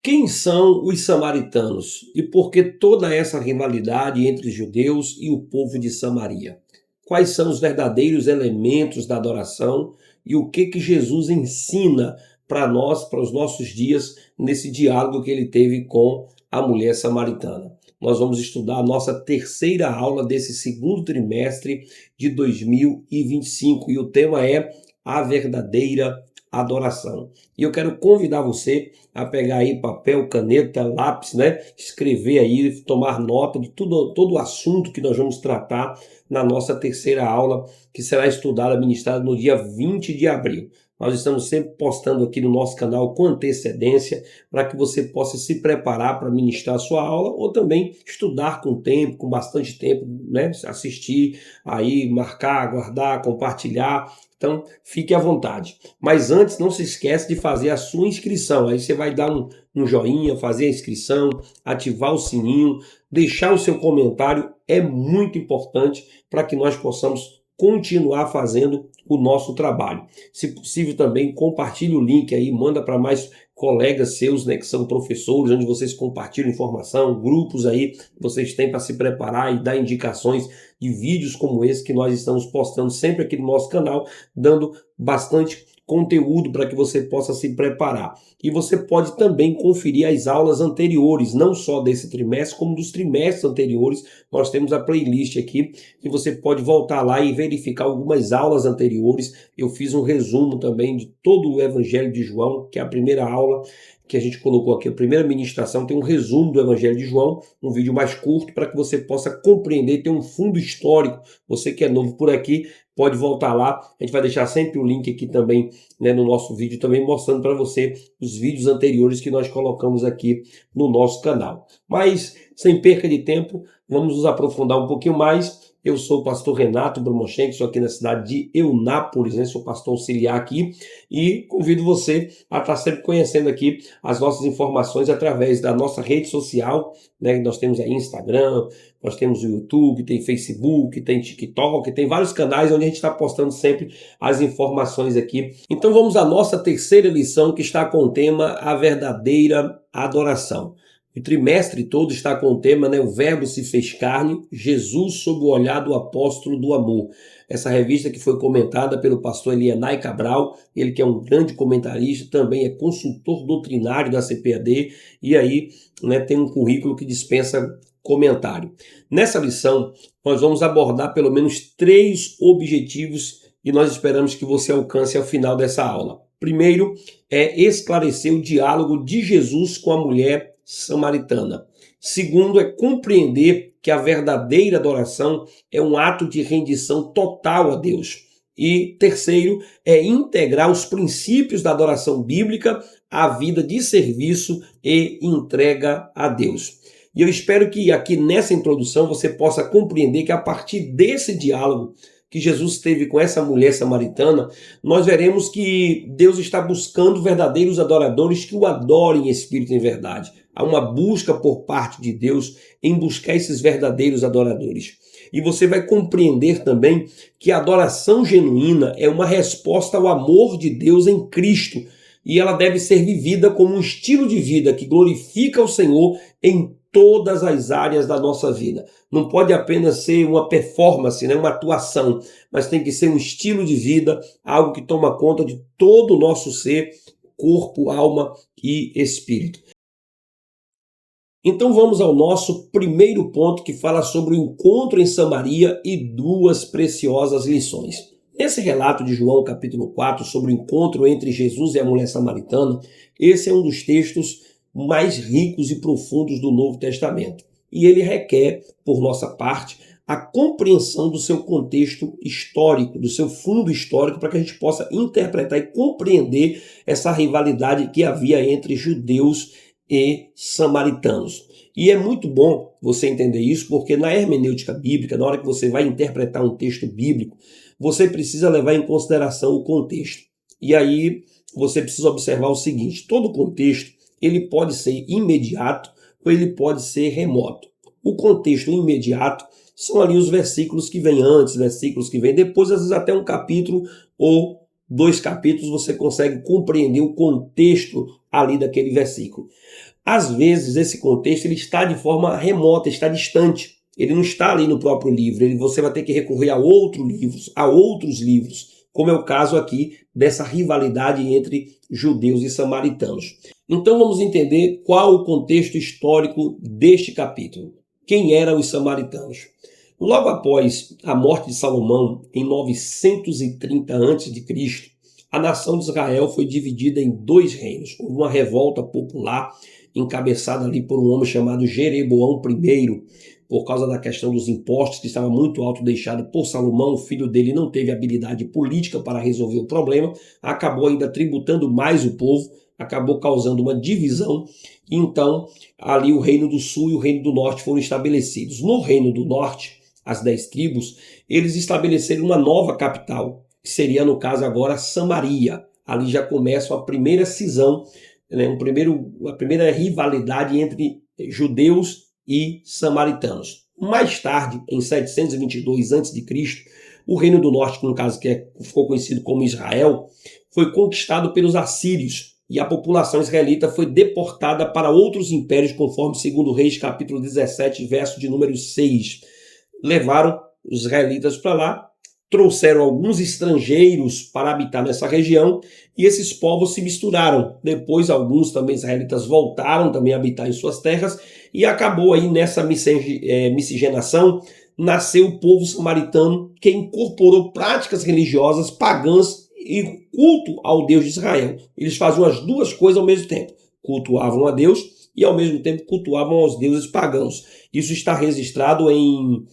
Quem são os samaritanos e por que toda essa rivalidade entre judeus e o povo de Samaria? Quais são os verdadeiros elementos da adoração e o que Jesus ensina para nós, para os nossos dias, nesse diálogo que ele teve com a mulher samaritana? Nós vamos estudar a nossa terceira aula desse segundo trimestre de 2025 e o tema é a verdadeira adoração. E eu quero convidar você a pegar aí papel, caneta, lápis, né? Escrever aí, tomar nota de todo o assunto que nós vamos tratar na nossa terceira aula, que será estudada, ministrada no dia 20 de abril. Nós estamos sempre postando aqui no nosso canal com antecedência para que você possa se preparar para ministrar a sua aula ou também estudar com tempo, com bastante tempo, né? Assistir aí, marcar, guardar, compartilhar. Então, fique à vontade. Mas antes, não se esquece de fazer a sua inscrição. Aí você vai dar um joinha, fazer a inscrição, ativar o sininho, deixar o seu comentário. É muito importante para que nós possamos continuar fazendo o nosso trabalho. Se possível também, compartilhe o link aí, manda para mais colegas seus, né, que são professores, onde vocês compartilham informação, grupos aí que vocês têm para se preparar e dar indicações de vídeos como esse que nós estamos postando sempre aqui no nosso canal, dando bastante conteúdo para que você possa se preparar. E você pode também conferir as aulas anteriores, não só desse trimestre, como dos trimestres anteriores. Nós temos a playlist aqui, que você pode voltar lá e verificar algumas aulas anteriores. Eu fiz um resumo também de todo o Evangelho de João, que é a primeira aula que a gente colocou aqui, a primeira ministração, tem um resumo do Evangelho de João, um vídeo mais curto para que você possa compreender, ter um fundo histórico. Você que é novo por aqui, pode voltar lá. A gente vai deixar sempre o link aqui também, né, no nosso vídeo, também mostrando para você os vídeos anteriores que nós colocamos aqui no nosso canal. Mas, sem perca de tempo, vamos nos aprofundar um pouquinho mais. Eu sou o pastor Renato Brumochenko, estou aqui na cidade de Eunápolis, né? Sou pastor auxiliar aqui e convido você a estar sempre conhecendo aqui as nossas informações através da nossa rede social, né? Nós temos aí Instagram, nós temos o YouTube, tem Facebook, tem TikTok, tem vários canais onde a gente está postando sempre as informações aqui. Então vamos à nossa terceira lição, que está com o tema A Verdadeira Adoração. O trimestre todo está com o tema, né, o Verbo se fez carne, Jesus sob o olhar do apóstolo do amor. Essa revista que foi comentada pelo pastor Elianai Cabral, ele que é um grande comentarista, também é consultor doutrinário da CPAD e aí, né, tem um currículo que dispensa comentário. Nessa lição, nós vamos abordar pelo menos 3 objetivos e nós esperamos que você alcance ao final dessa aula. Primeiro é esclarecer o diálogo de Jesus com a mulher samaritana. Segundo é compreender que a verdadeira adoração é um ato de rendição total a Deus. E terceiro é integrar os princípios da adoração bíblica à vida de serviço e entrega a Deus. E eu espero que aqui nessa introdução você possa compreender que a partir desse diálogo que Jesus teve com essa mulher samaritana, nós veremos que Deus está buscando verdadeiros adoradores que o adorem em espírito e em verdade. Há uma busca por parte de Deus em buscar esses verdadeiros adoradores. E você vai compreender também que a adoração genuína é uma resposta ao amor de Deus em Cristo. E ela deve ser vivida como um estilo de vida que glorifica o Senhor em todas as áreas da nossa vida. Não pode apenas ser uma performance, né, uma atuação, mas tem que ser um estilo de vida, algo que toma conta de todo o nosso ser, corpo, alma e espírito. Então vamos ao nosso primeiro ponto, que fala sobre o encontro em Samaria e 2 preciosas lições. Nesse relato de João capítulo 4 sobre o encontro entre Jesus e a mulher samaritana, esse é um dos textos mais ricos e profundos do Novo Testamento. E ele requer, por nossa parte, a compreensão do seu contexto histórico, do seu fundo histórico, para que a gente possa interpretar e compreender essa rivalidade que havia entre judeus e samaritanos. E é muito bom você entender isso, porque na hermenêutica bíblica, na hora que você vai interpretar um texto bíblico, você precisa levar em consideração o contexto. E aí você precisa observar o seguinte: todo contexto ele pode ser imediato ou ele pode ser remoto. O contexto imediato são ali os versículos que vêm antes, versículos que vêm depois, às vezes até um capítulo ou 2 capítulos você consegue compreender o contexto ali daquele versículo. Às vezes esse contexto ele está de forma remota, está distante. Ele não está ali no próprio livro. Você vai ter que recorrer a outros livros, como é o caso aqui dessa rivalidade entre judeus e samaritanos. Então vamos entender qual o contexto histórico deste capítulo. Quem eram os samaritanos? Logo após a morte de Salomão, em 930 a.C., a nação de Israel foi dividida em dois reinos. Houve uma revolta popular encabeçada ali por um homem chamado Jeroboão I, por causa da questão dos impostos, que estava muito alto, deixado por Salomão. O filho dele não teve habilidade política para resolver o problema, acabou ainda tributando mais o povo, acabou causando uma divisão. Então, ali o reino do sul e o reino do norte foram estabelecidos. No reino do norte, as 10 tribos, eles estabeleceram uma nova capital, que seria, no caso agora, Samaria. Ali já começa a primeira cisão, né, a primeira rivalidade entre judeus e samaritanos. Mais tarde, em 722 a.C., o reino do norte, no caso ficou conhecido como Israel, foi conquistado pelos assírios e a população israelita foi deportada para outros impérios, conforme 2 Reis, capítulo 17, verso de número 6. Levaram os israelitas para lá, trouxeram alguns estrangeiros para habitar nessa região e esses povos se misturaram. Depois alguns também israelitas voltaram também a habitar em suas terras e acabou aí nessa miscigenação, nasceu o povo samaritano, que incorporou práticas religiosas pagãs e culto ao Deus de Israel. Eles faziam as duas coisas ao mesmo tempo, cultuavam a Deus e ao mesmo tempo cultuavam aos deuses pagãos. Isso está registrado em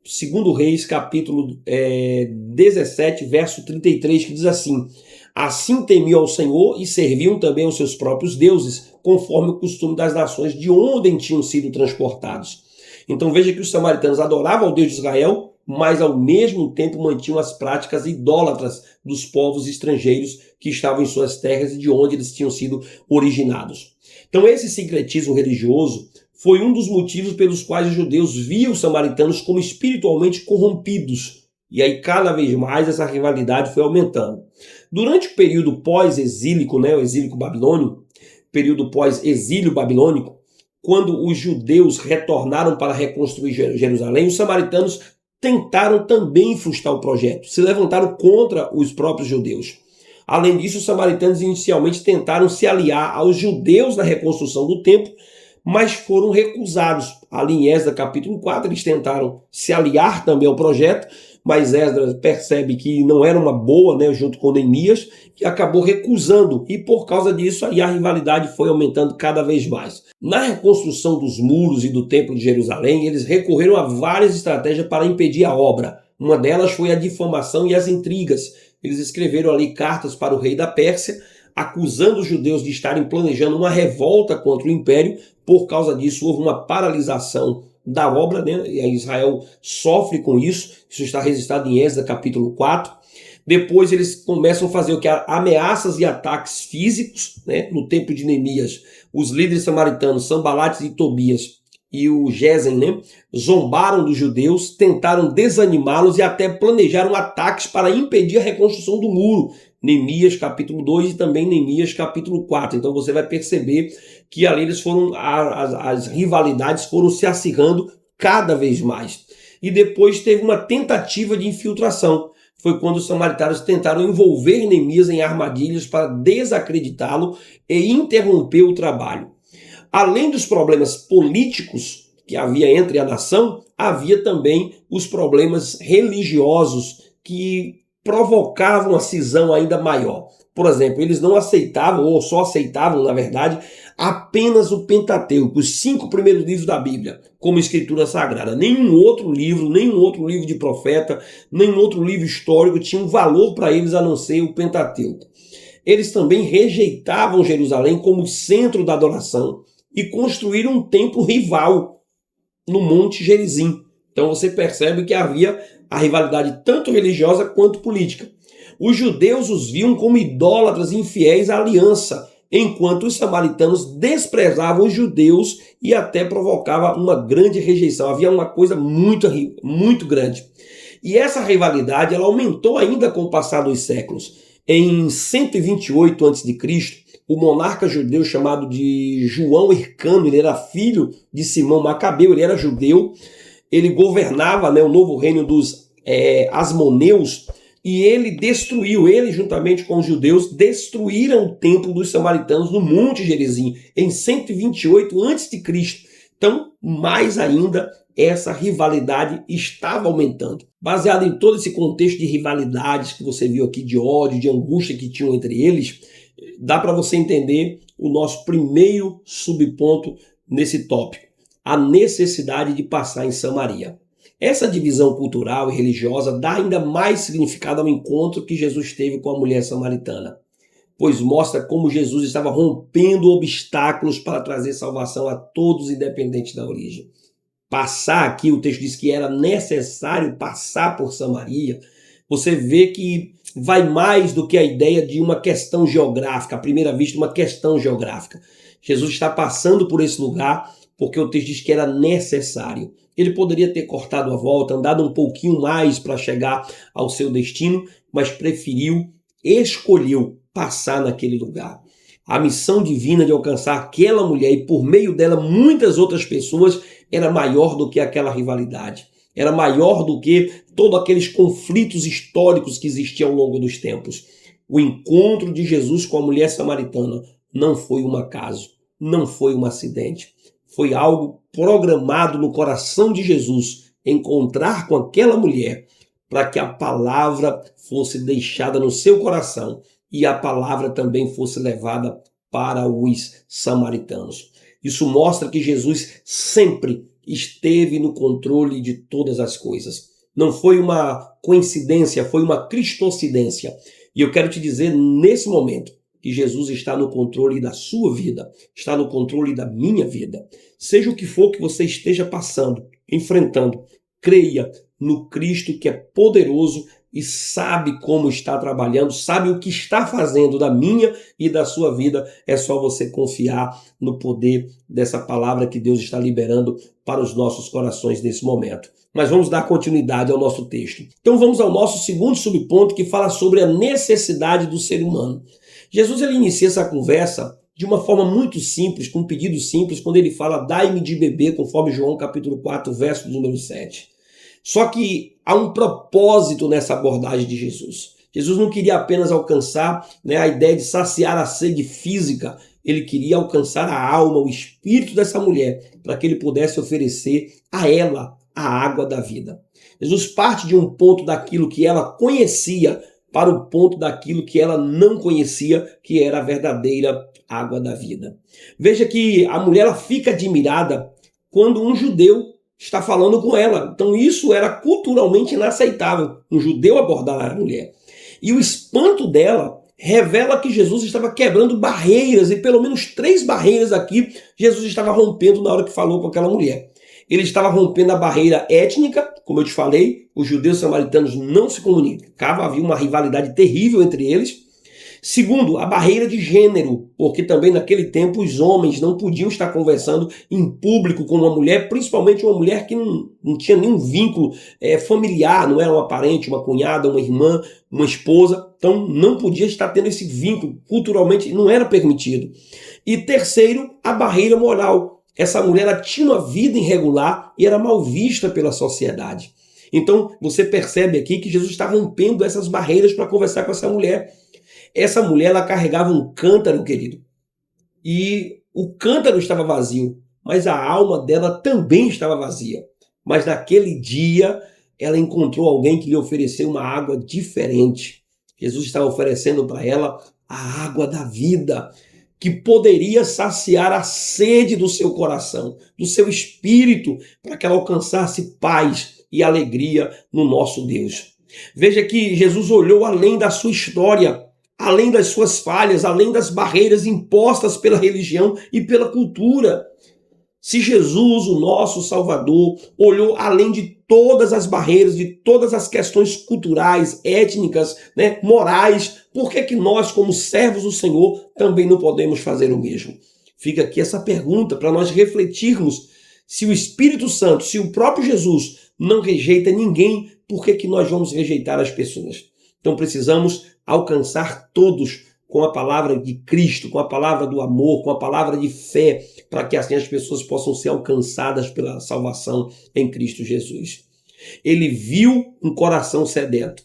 2 Reis, capítulo 17, verso 33, que diz assim: assim temiam ao Senhor e serviam também aos seus próprios deuses, conforme o costume das nações de onde tinham sido transportados. Então veja que os samaritanos adoravam ao Deus de Israel, mas ao mesmo tempo mantinham as práticas idólatras dos povos estrangeiros que estavam em suas terras e de onde eles tinham sido originados. Então esse sincretismo religioso foi um dos motivos pelos quais os judeus viam os samaritanos como espiritualmente corrompidos. E aí cada vez mais essa rivalidade foi aumentando. Durante o período pós-exílico, o exílio babilônico, período pós-exílio babilônico, quando os judeus retornaram para reconstruir Jerusalém, os samaritanos tentaram também frustrar o projeto, se levantaram contra os próprios judeus. Além disso, os samaritanos inicialmente tentaram se aliar aos judeus na reconstrução do templo, mas foram recusados. Ali em Esdras capítulo 4, eles tentaram se aliar também ao projeto, mas Esdras percebe que não era uma boa, junto com Neemias, e acabou recusando, e por causa disso aí a rivalidade foi aumentando cada vez mais. Na reconstrução dos muros e do templo de Jerusalém, eles recorreram a várias estratégias para impedir a obra. Uma delas foi a difamação e as intrigas. Eles escreveram ali cartas para o rei da Pérsia, acusando os judeus de estarem planejando uma revolta contra o império. Por causa disso, houve uma paralisação da obra, e Israel sofre com isso. Isso está registrado em Esdras capítulo 4. Depois eles começam a fazer ameaças e ataques físicos, no templo de Neemias. Os líderes samaritanos, Sanbalates e Tobias, e o Gesem, zombaram dos judeus, tentaram desanimá-los e até planejaram ataques para impedir a reconstrução do muro. Neemias capítulo 2 e também Neemias capítulo 4. Então você vai perceber que ali as rivalidades foram se acirrando cada vez mais. E depois teve uma tentativa de infiltração. Foi quando os samaritanos tentaram envolver Neemias em armadilhas para desacreditá-lo e interromper o trabalho. Além dos problemas políticos que havia entre a nação, havia também os problemas religiosos que provocavam uma cisão ainda maior. Por exemplo, eles não aceitavam, ou só aceitavam, na verdade, apenas o Pentateuco, os 5 primeiros livros da Bíblia, como escritura sagrada. Nenhum outro livro de profeta, nenhum outro livro histórico tinha um valor para eles a não ser o Pentateuco. Eles também rejeitavam Jerusalém como centro da adoração e construíram um templo rival no Monte Gerizim. Então você percebe que havia a rivalidade tanto religiosa quanto política. Os judeus os viam como idólatras infiéis à aliança, enquanto os samaritanos desprezavam os judeus e até provocava uma grande rejeição. Havia uma coisa muito grande. E essa rivalidade ela aumentou ainda com o passar dos séculos. Em 128 a.C., o monarca judeu chamado de João Hircano, ele era filho de Simão Macabeu, ele era judeu, ele governava, né, o novo reino dos Asmoneus, e ele destruiu, ele juntamente com os judeus, destruíram o templo dos samaritanos no Monte Gerizim, em 128 a.C. Então, mais ainda, essa rivalidade estava aumentando. Baseado em todo esse contexto de rivalidades que você viu aqui, de ódio, de angústia que tinham entre eles, dá para você entender o nosso primeiro subponto nesse tópico: a necessidade de passar em Samaria. Essa divisão cultural e religiosa dá ainda mais significado ao encontro que Jesus teve com a mulher samaritana, pois mostra como Jesus estava rompendo obstáculos para trazer salvação a todos, independente da origem. Passar aqui, o texto diz que era necessário passar por Samaria. Você vê que vai mais do que a ideia de uma questão geográfica, à primeira vista, uma questão geográfica. Jesus está passando por esse lugar porque o texto diz que era necessário. Ele poderia ter cortado a volta, andado um pouquinho mais para chegar ao seu destino, mas escolheu passar naquele lugar. A missão divina de alcançar aquela mulher e por meio dela muitas outras pessoas era maior do que aquela rivalidade. Era maior do que todos aqueles conflitos históricos que existiam ao longo dos tempos. O encontro de Jesus com a mulher samaritana não foi um acaso, não foi um acidente. Foi algo programado no coração de Jesus, encontrar com aquela mulher, para que a palavra fosse deixada no seu coração e a palavra também fosse levada para os samaritanos. Isso mostra que Jesus sempre esteve no controle de todas as coisas. Não foi uma coincidência, foi uma cristocidência. E eu quero te dizer nesse momento que Jesus está no controle da sua vida, está no controle da minha vida. Seja o que for que você esteja passando, enfrentando, creia no Cristo que é poderoso e sabe como está trabalhando, sabe o que está fazendo da minha e da sua vida. É só você confiar no poder dessa palavra que Deus está liberando para os nossos corações nesse momento. Mas vamos dar continuidade ao nosso texto. Então vamos ao nosso segundo subponto, que fala sobre a necessidade do ser humano. Jesus ele inicia essa conversa de uma forma muito simples, com um pedido simples, quando ele fala: dai-me de beber, conforme João capítulo 4, verso número 7. Só que há um propósito nessa abordagem de Jesus. Jesus não queria apenas alcançar, a ideia de saciar a sede física, ele queria alcançar a alma, o espírito dessa mulher, para que ele pudesse oferecer a ela a água da vida. Jesus parte de um ponto daquilo que ela conhecia para o ponto daquilo que ela não conhecia, que era a verdadeira água da vida. Veja que a mulher ela fica admirada quando um judeu está falando com ela. Então isso era culturalmente inaceitável, um judeu abordar a mulher. E o espanto dela revela que Jesus estava quebrando barreiras, e pelo menos 3 barreiras aqui Jesus estava rompendo na hora que falou com aquela mulher. Ele estava rompendo a barreira étnica, como eu te falei, os judeus samaritanos não se comunicavam, havia uma rivalidade terrível entre eles. Segundo, a barreira de gênero, porque também naquele tempo os homens não podiam estar conversando em público com uma mulher, principalmente uma mulher que não tinha nenhum vínculo familiar, não era uma parente, uma cunhada, uma irmã, uma esposa, então não podia estar tendo esse vínculo, culturalmente não era permitido. E terceiro, a barreira moral. Essa mulher ela tinha uma vida irregular e era mal vista pela sociedade. Então você percebe aqui que Jesus está rompendo essas barreiras para conversar com essa mulher. Essa mulher ela carregava um cântaro, querido, e o cântaro estava vazio, mas a alma dela também estava vazia. Mas naquele dia ela encontrou alguém que lhe ofereceu uma água diferente. Jesus estava oferecendo para ela a água da vida, que poderia saciar a sede do seu coração, do seu espírito, para que ela alcançasse paz e alegria no nosso Deus. Veja que Jesus olhou além da sua história, além das suas falhas, além das barreiras impostas pela religião e pela cultura. Se Jesus, o nosso Salvador, olhou além de todas as barreiras, de todas as questões culturais, étnicas, morais, por que nós, como servos do Senhor, também não podemos fazer o mesmo? Fica aqui essa pergunta para nós refletirmos. Se o Espírito Santo, se o próprio Jesus não rejeita ninguém, por que nós vamos rejeitar as pessoas? Então precisamos alcançar todos com a palavra de Cristo, com a palavra do amor, com a palavra de fé, para que assim as pessoas possam ser alcançadas pela salvação em Cristo Jesus. Ele viu um coração sedento.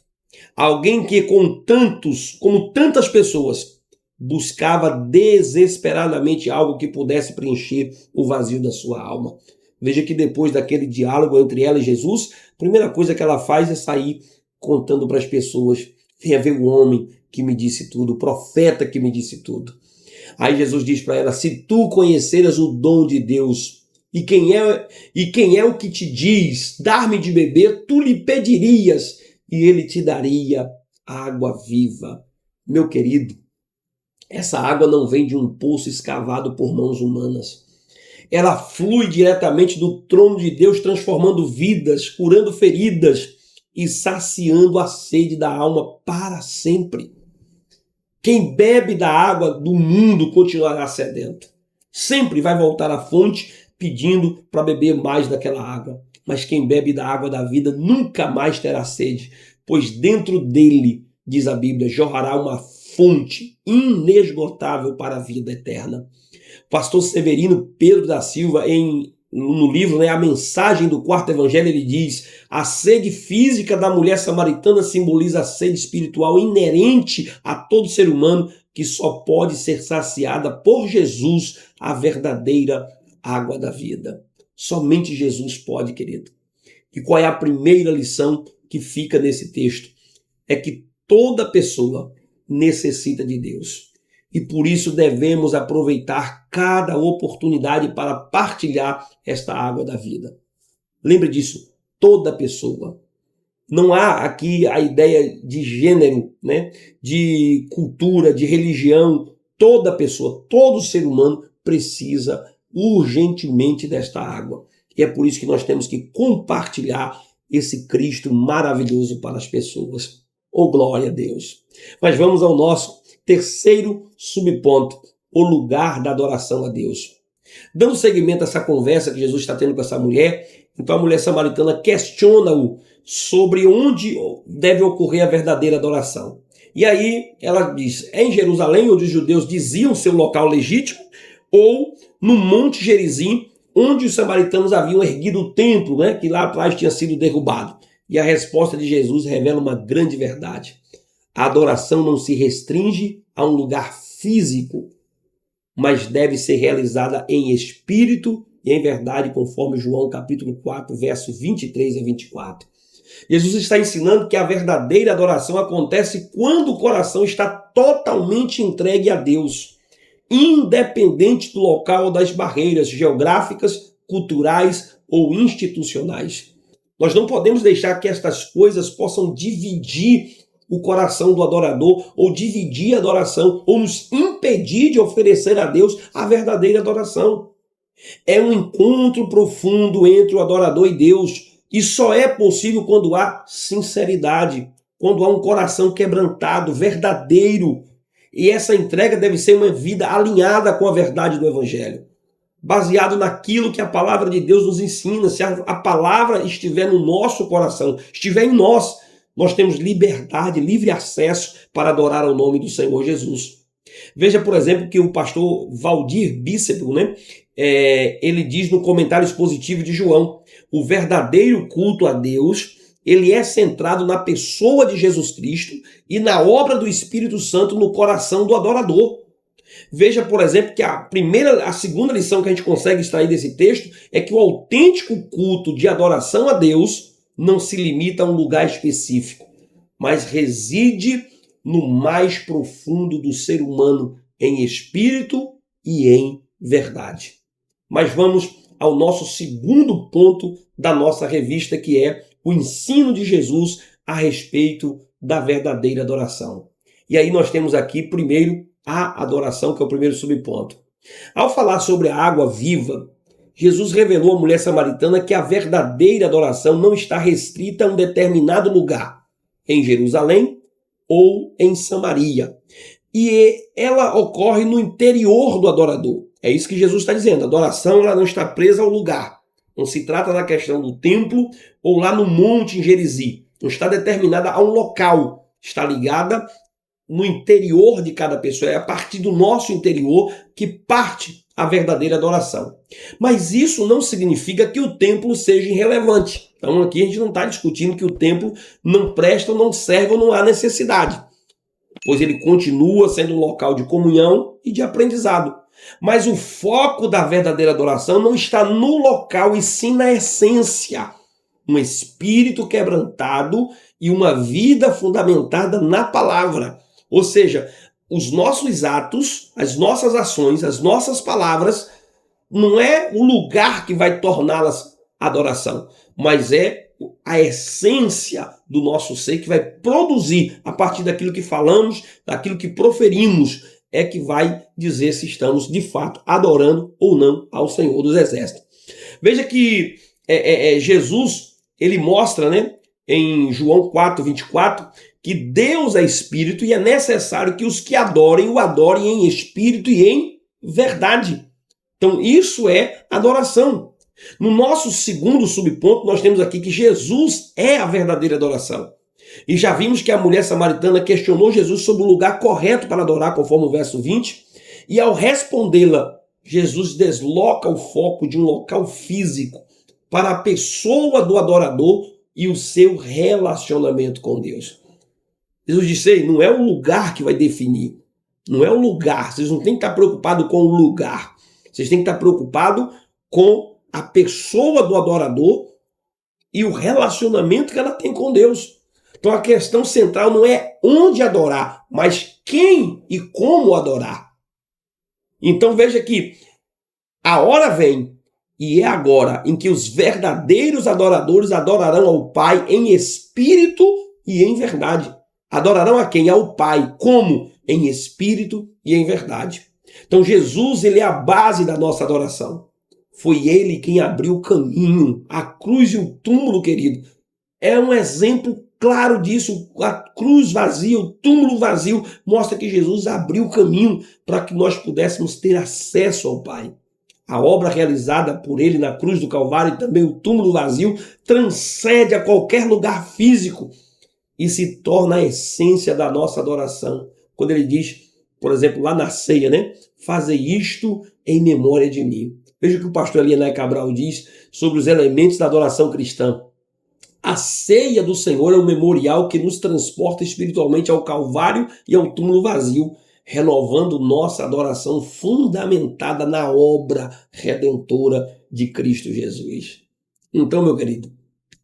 Alguém que como tantas pessoas, buscava desesperadamente algo que pudesse preencher o vazio da sua alma. Veja que depois daquele diálogo entre ela e Jesus, a primeira coisa que ela faz é sair contando para as pessoas: venha ver o homem que me disse tudo, o profeta que me disse tudo. Aí Jesus diz para ela: se tu conheceras o dom de Deus, e quem é o que te diz, dar-me de beber, tu lhe pedirias, e ele te daria água viva. Meu querido, essa água não vem de um poço escavado por mãos humanas. Ela flui diretamente do trono de Deus, transformando vidas, curando feridas e saciando a sede da alma para sempre. Quem bebe da água do mundo continuará sedento. Sempre vai voltar à fonte pedindo para beber mais daquela água. Mas quem bebe da água da vida nunca mais terá sede, pois dentro dele, diz a Bíblia, jorrará uma fonte inesgotável para a vida eterna. Pastor Severino Pedro da Silva, no livro, A Mensagem do Quarto Evangelho, ele diz: a sede física da mulher samaritana simboliza a sede espiritual inerente a todo ser humano, que só pode ser saciada por Jesus, a verdadeira água da vida. Somente Jesus pode, querido. E qual é a primeira lição que fica nesse texto? É que toda pessoa necessita de Deus. E por isso devemos aproveitar cada oportunidade para partilhar esta água da vida. Lembre disso, toda pessoa. Não há aqui a ideia de gênero, de cultura, de religião. Toda pessoa, todo ser humano precisa urgentemente desta água. E é por isso que nós temos que compartilhar esse Cristo maravilhoso para as pessoas. Oh, glória a Deus! Mas vamos ao nosso terceiro subponto, o lugar da adoração a Deus. Dando seguimento a essa conversa que Jesus está tendo com essa mulher, então a mulher samaritana questiona-o sobre onde deve ocorrer a verdadeira adoração. E aí ela diz: é em Jerusalém, onde os judeus diziam ser o local legítimo, ou no Monte Gerizim, onde os samaritanos haviam erguido o templo, que lá atrás tinha sido derrubado. E a resposta de Jesus revela uma grande verdade. A adoração não se restringe a um lugar físico, mas deve ser realizada em espírito e em verdade, conforme João capítulo 4, versos 23 a 24. Jesus está ensinando que a verdadeira adoração acontece quando o coração está totalmente entregue a Deus, independente do local ou das barreiras geográficas, culturais ou institucionais. Nós não podemos deixar que estas coisas possam dividir o coração do adorador, ou dividir a adoração, ou nos impedir de oferecer a Deus a verdadeira adoração. É um encontro profundo entre o adorador e Deus, e só é possível quando há sinceridade, quando há um coração quebrantado, verdadeiro. E essa entrega deve ser uma vida alinhada com a verdade do Evangelho, baseado naquilo que a palavra de Deus nos ensina. Se a palavra estiver no nosso coração, estiver em nós, nós temos liberdade, livre acesso para adorar ao nome do Senhor Jesus. Veja, por exemplo, que o pastor Valdir Bícepo, ele diz no comentário expositivo de João: o verdadeiro culto a Deus, ele é centrado na pessoa de Jesus Cristo e na obra do Espírito Santo no coração do adorador. Veja, por exemplo, que a segunda lição que a gente consegue extrair desse texto é que o autêntico culto de adoração a Deus não se limita a um lugar específico, mas reside no mais profundo do ser humano, em espírito e em verdade. Mas vamos ao nosso segundo ponto da nossa revista, que é o ensino de Jesus a respeito da verdadeira adoração. E aí nós temos aqui, primeiro, a adoração, que é o primeiro subponto. Ao falar sobre a água viva, Jesus revelou à mulher samaritana que a verdadeira adoração não está restrita a um determinado lugar, em Jerusalém ou em Samaria. E ela ocorre no interior do adorador. É isso que Jesus está dizendo. A adoração ela não está presa ao lugar. Não se trata da questão do templo ou lá no monte em Gerizim. Não está determinada a um local. Está ligada no interior de cada pessoa, é a partir do nosso interior que parte a verdadeira adoração. Mas isso não significa que o templo seja irrelevante. Então aqui a gente não está discutindo que o templo não presta, ou não serve ou não há necessidade, pois ele continua sendo um local de comunhão e de aprendizado. Mas o foco da verdadeira adoração não está no local e sim na essência. Um espírito quebrantado e uma vida fundamentada na palavra. Ou seja, os nossos atos, as nossas ações, as nossas palavras, não é o lugar que vai torná-las adoração, mas é a essência do nosso ser que vai produzir, a partir daquilo que falamos, daquilo que proferimos, é que vai dizer se estamos de fato adorando ou não ao Senhor dos Exércitos. Veja que Jesus, ele mostra, né, em João 4:24, que Deus é espírito e é necessário que os que adorem o adorem em espírito e em verdade. Então isso é adoração. No nosso segundo subponto, nós temos aqui que Jesus é a verdadeira adoração. E já vimos que a mulher samaritana questionou Jesus sobre o lugar correto para adorar, conforme o verso 20, e ao respondê-la, Jesus desloca o foco de um local físico para a pessoa do adorador e o seu relacionamento com Deus. Jesus disse, não é o lugar que vai definir, não é o lugar, vocês não têm que estar preocupados com o lugar, vocês têm que estar preocupados com a pessoa do adorador e o relacionamento que ela tem com Deus. Então a questão central não é onde adorar, mas quem e como adorar. Então veja que a hora vem, e é agora, em que os verdadeiros adoradores adorarão ao Pai em espírito e em verdade. Adorarão a quem? Ao Pai. Como? Em espírito e em verdade. Então Jesus, ele é a base da nossa adoração. Foi ele quem abriu o caminho, a cruz e o túmulo, querido. É um exemplo claro disso. A cruz vazia, o túmulo vazio, mostra que Jesus abriu o caminho para que nós pudéssemos ter acesso ao Pai. A obra realizada por ele na cruz do Calvário e também o túmulo vazio transcende a qualquer lugar físico e se torna a essência da nossa adoração. Quando ele diz, por exemplo, lá na ceia, né? Fazei isto em memória de mim. Veja o que o pastor Elianai Cabral diz sobre os elementos da adoração cristã. A ceia do Senhor é um memorial que nos transporta espiritualmente ao Calvário e ao túmulo vazio, renovando nossa adoração fundamentada na obra redentora de Cristo Jesus. Então, meu querido,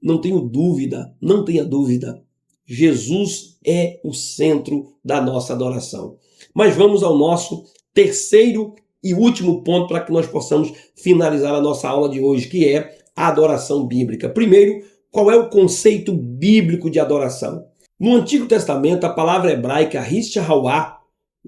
não tenha dúvida, Jesus é o centro da nossa adoração. Mas vamos ao nosso terceiro e último ponto para que nós possamos finalizar a nossa aula de hoje, que é a adoração bíblica. Primeiro, qual é o conceito bíblico de adoração? No Antigo Testamento, a palavra hebraica Hishahawá,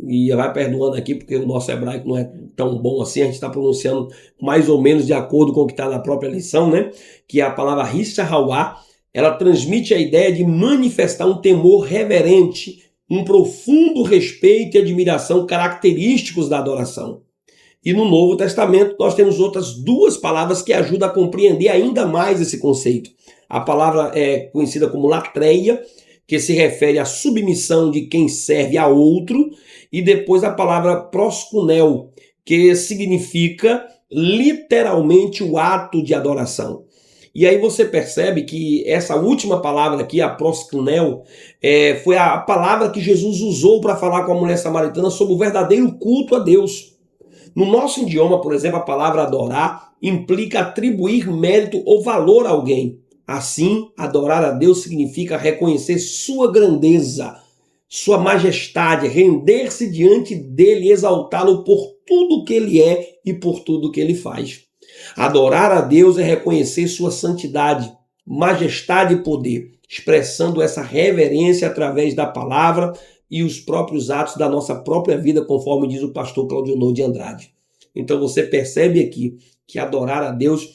e vai perdoando aqui porque o nosso hebraico não é tão bom assim, a gente está pronunciando mais ou menos de acordo com o que está na própria lição, né? Que a palavra Hishahawá, ela transmite a ideia de manifestar um temor reverente, um profundo respeito e admiração característicos da adoração. E no Novo Testamento nós temos outras duas palavras que ajudam a compreender ainda mais esse conceito. A palavra é conhecida como latreia, que se refere à submissão de quem serve a outro, e depois a palavra proskunel, que significa literalmente o ato de adoração. E aí você percebe que essa última palavra aqui, a proskunel, foi a palavra que Jesus usou para falar com a mulher samaritana sobre o verdadeiro culto a Deus. No nosso idioma, por exemplo, a palavra adorar implica atribuir mérito ou valor a alguém. Assim, adorar a Deus significa reconhecer sua grandeza, sua majestade, render-se diante dele e exaltá-lo por tudo que ele é e por tudo que ele faz. Adorar a Deus é reconhecer sua santidade, majestade e poder, expressando essa reverência através da palavra e os próprios atos da nossa própria vida, conforme diz o pastor Claudionor de Andrade. Então você percebe aqui que adorar a Deus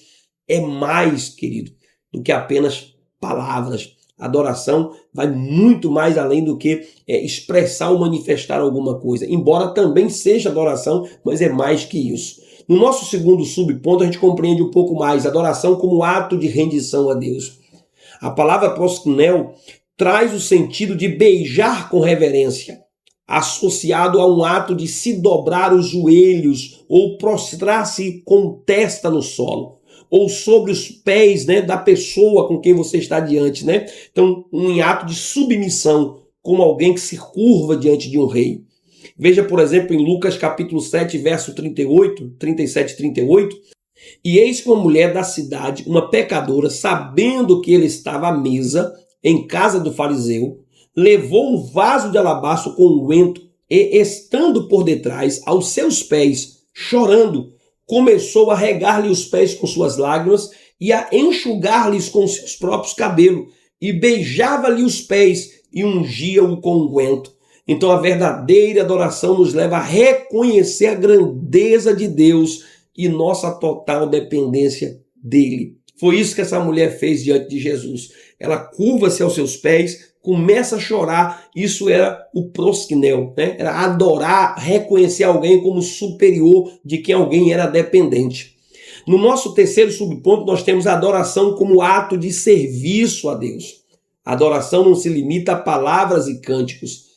é mais, querido, do que apenas palavras. A adoração vai muito mais além do que expressar ou manifestar alguma coisa, embora também seja adoração, mas é mais que isso. No nosso segundo subponto, a gente compreende um pouco mais a adoração como ato de rendição a Deus. A palavra proskunel traz o sentido de beijar com reverência, associado a um ato de se dobrar os joelhos ou prostrar-se com testa no solo, ou sobre os pés, né, da pessoa com quem você está diante, né? Então, um ato de submissão, como alguém que se curva diante de um rei. Veja, por exemplo, em Lucas capítulo 7, verso 37 e 38, e eis que uma mulher da cidade, uma pecadora, sabendo que ele estava à mesa em casa do fariseu, levou um vaso de alabastro com unguento e, estando por detrás, aos seus pés, chorando, começou a regar-lhe os pés com suas lágrimas e a enxugar-lhes com seus próprios cabelos, e beijava-lhe os pés e ungia-o com unguento. Então a verdadeira adoração nos leva a reconhecer a grandeza de Deus e nossa total dependência dele. Foi isso que essa mulher fez diante de Jesus. Ela curva-se aos seus pés, começa a chorar. Isso era o prosquinel, né? Era adorar, reconhecer alguém como superior de quem alguém era dependente. No nosso terceiro subponto, nós temos a adoração como ato de serviço a Deus. A adoração não se limita a palavras e cânticos.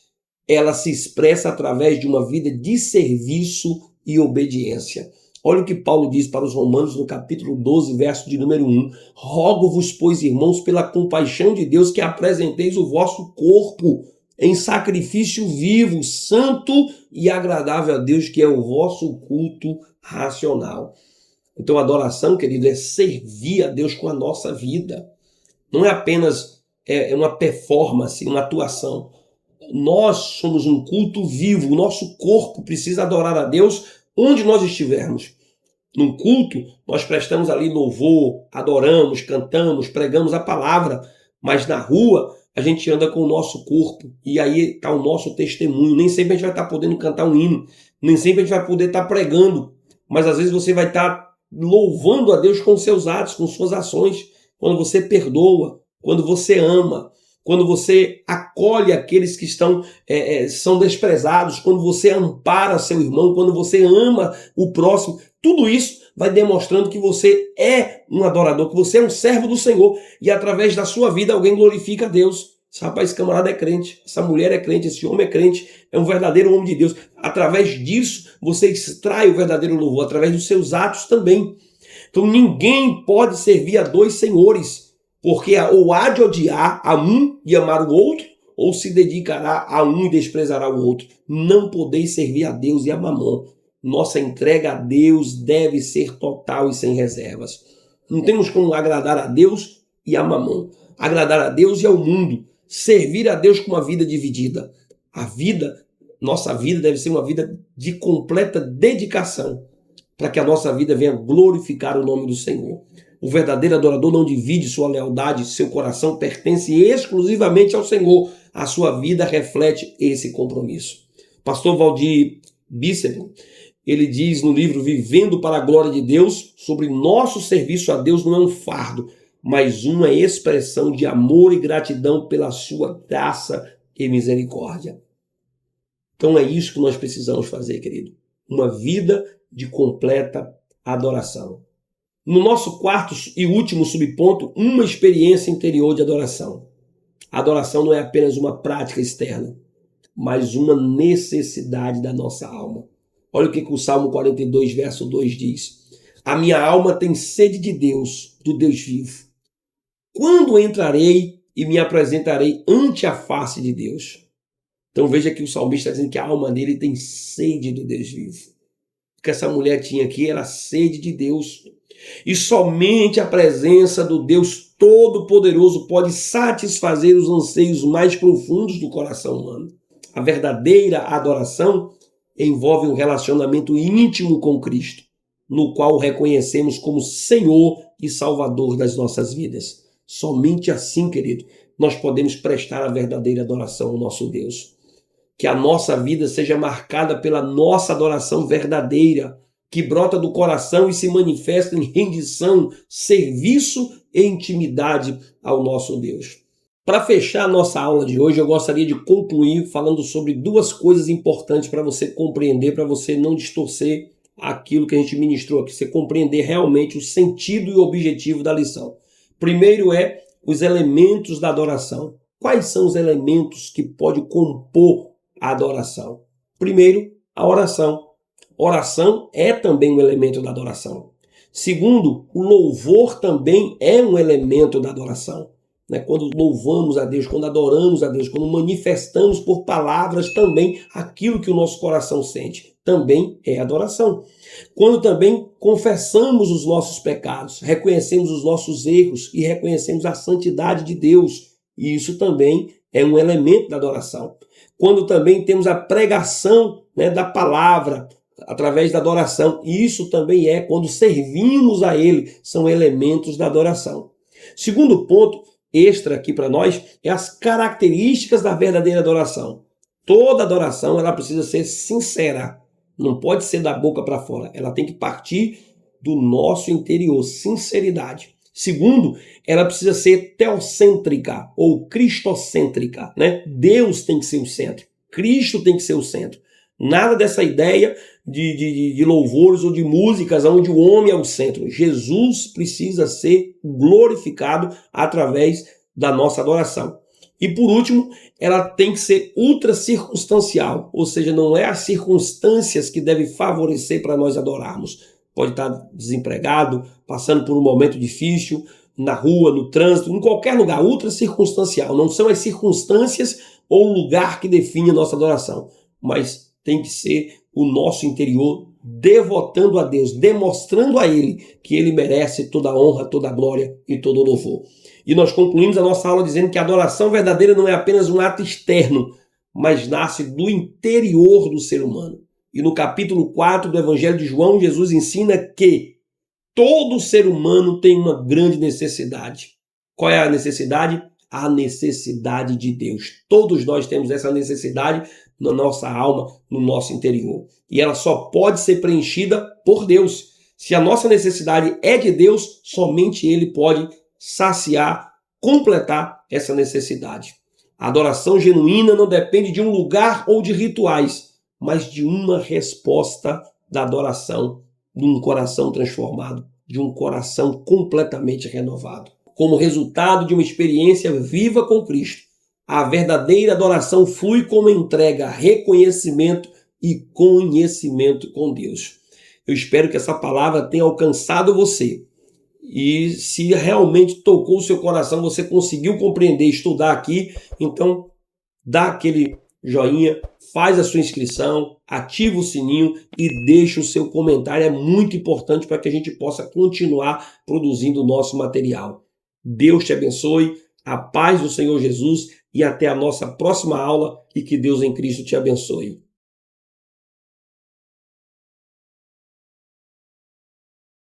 Ela se expressa através de uma vida de serviço e obediência. Olha o que Paulo diz para os romanos no capítulo 12, verso de número 1. Rogo-vos, pois, irmãos, pela compaixão de Deus, que apresenteis o vosso corpo em sacrifício vivo, santo e agradável a Deus, que é o vosso culto racional. Então, a adoração, querido, é servir a Deus com a nossa vida. Não é apenas uma performance, uma atuação. Nós somos um culto vivo, o nosso corpo precisa adorar a Deus onde nós estivermos. Num culto, nós prestamos ali louvor, adoramos, cantamos, pregamos a palavra, mas na rua a gente anda com o nosso corpo e aí está o nosso testemunho. Nem sempre a gente vai estar podendo cantar um hino, nem sempre a gente vai poder estar pregando, mas às vezes você vai estar louvando a Deus com seus atos, com suas ações, quando você perdoa, quando você ama, quando você acolhe aqueles que são desprezados, quando você ampara seu irmão, quando você ama o próximo. Tudo isso vai demonstrando que você é um adorador, que você é um servo do Senhor e através da sua vida alguém glorifica a Deus. Esse rapaz, esse camarada é crente, essa mulher é crente, esse homem é crente, é um verdadeiro homem de Deus. Através disso, você extrai o verdadeiro louvor, através dos seus atos também. Então ninguém pode servir a dois senhores, porque ou há de odiar a um e amar o outro, ou se dedicará a um e desprezará o outro. Não podeis servir a Deus e a Mamon. Nossa entrega a Deus deve ser total e sem reservas. Não temos como agradar a Deus e a Mamon. Agradar a Deus e ao mundo. Servir a Deus com uma vida dividida. Nossa vida deve ser uma vida de completa dedicação, para que a nossa vida venha glorificar o nome do Senhor. O verdadeiro adorador não divide sua lealdade, seu coração pertence exclusivamente ao Senhor. A sua vida reflete esse compromisso. Pastor Valdir Bícepo, ele diz no livro Vivendo para a Glória de Deus, sobre nosso serviço a Deus não é um fardo, mas uma expressão de amor e gratidão pela sua graça e misericórdia. Então é isso que nós precisamos fazer, querido. Uma vida de completa adoração. No nosso quarto e último subponto, uma experiência interior de adoração. A adoração não é apenas uma prática externa, mas uma necessidade da nossa alma. Olha o que o Salmo 42, verso 2 diz. A minha alma tem sede de Deus, do Deus vivo. Quando entrarei e me apresentarei ante a face de Deus? Então veja que o salmista está dizendo que a alma dele tem sede do Deus vivo. O que essa mulher tinha aqui era a sede de Deus. E somente a presença do Deus Todo-Poderoso pode satisfazer os anseios mais profundos do coração humano. A verdadeira adoração envolve um relacionamento íntimo com Cristo, no qual o reconhecemos como Senhor e Salvador das nossas vidas. Somente assim, querido, nós podemos prestar a verdadeira adoração ao nosso Deus. Que a nossa vida seja marcada pela nossa adoração verdadeira, que brota do coração e se manifesta em rendição, serviço e intimidade ao nosso Deus. Para fechar a nossa aula de hoje, eu gostaria de concluir falando sobre duas coisas importantes para você compreender, para você não distorcer aquilo que a gente ministrou aqui, você compreender realmente o sentido e o objetivo da lição. Primeiro os elementos da adoração. Quais são os elementos que pode compor adoração? Primeiro, a oração. Oração é também um elemento da adoração. Segundo, o louvor também é um elemento da adoração. Quando louvamos a Deus, quando adoramos a Deus, quando manifestamos por palavras também aquilo que o nosso coração sente, também é adoração. Quando também confessamos os nossos pecados, reconhecemos os nossos erros e reconhecemos a santidade de Deus, isso também é um elemento da adoração. Quando também temos a pregação da palavra, através da adoração, isso também é quando servimos a Ele, são elementos da adoração. Segundo ponto extra aqui para nós é as características da verdadeira adoração. Toda adoração ela precisa ser sincera, não pode ser da boca para fora, ela tem que partir do nosso interior, sinceridade. Segundo, ela precisa ser teocêntrica ou cristocêntrica, Deus tem que ser o centro, Cristo tem que ser o centro. Nada dessa ideia de louvores ou de músicas onde o homem é o centro. Jesus precisa ser glorificado através da nossa adoração. E por último, ela tem que ser ultra circunstancial, ou seja, não é as circunstâncias que devem favorecer para nós adorarmos. Pode estar desempregado, passando por um momento difícil, na rua, no trânsito, em qualquer lugar, ultra circunstancial. Não são as circunstâncias ou o lugar que define a nossa adoração, mas tem que ser o nosso interior devotando a Deus, demonstrando a Ele que Ele merece toda a honra, toda a glória e todo o louvor. E nós concluímos a nossa aula dizendo que a adoração verdadeira não é apenas um ato externo, mas nasce do interior do ser humano. E no capítulo 4 do Evangelho de João, Jesus ensina que todo ser humano tem uma grande necessidade. Qual é a necessidade? A necessidade de Deus. Todos nós temos essa necessidade na nossa alma, no nosso interior. E ela só pode ser preenchida por Deus. Se a nossa necessidade é de Deus, somente Ele pode saciar, completar essa necessidade. A adoração genuína não depende de um lugar ou de rituais, mas de uma resposta da adoração, de um coração transformado, de um coração completamente renovado. Como resultado de uma experiência viva com Cristo, a verdadeira adoração flui como entrega, reconhecimento e conhecimento com Deus. Eu espero que essa palavra tenha alcançado você. E se realmente tocou o seu coração, você conseguiu compreender, estudar aqui, então dá aquele joinha, faz a sua inscrição, ativa o sininho e deixa o seu comentário. É muito importante para que a gente possa continuar produzindo o nosso material. Deus te abençoe, a paz do Senhor Jesus e até a nossa próxima aula e que Deus em Cristo te abençoe.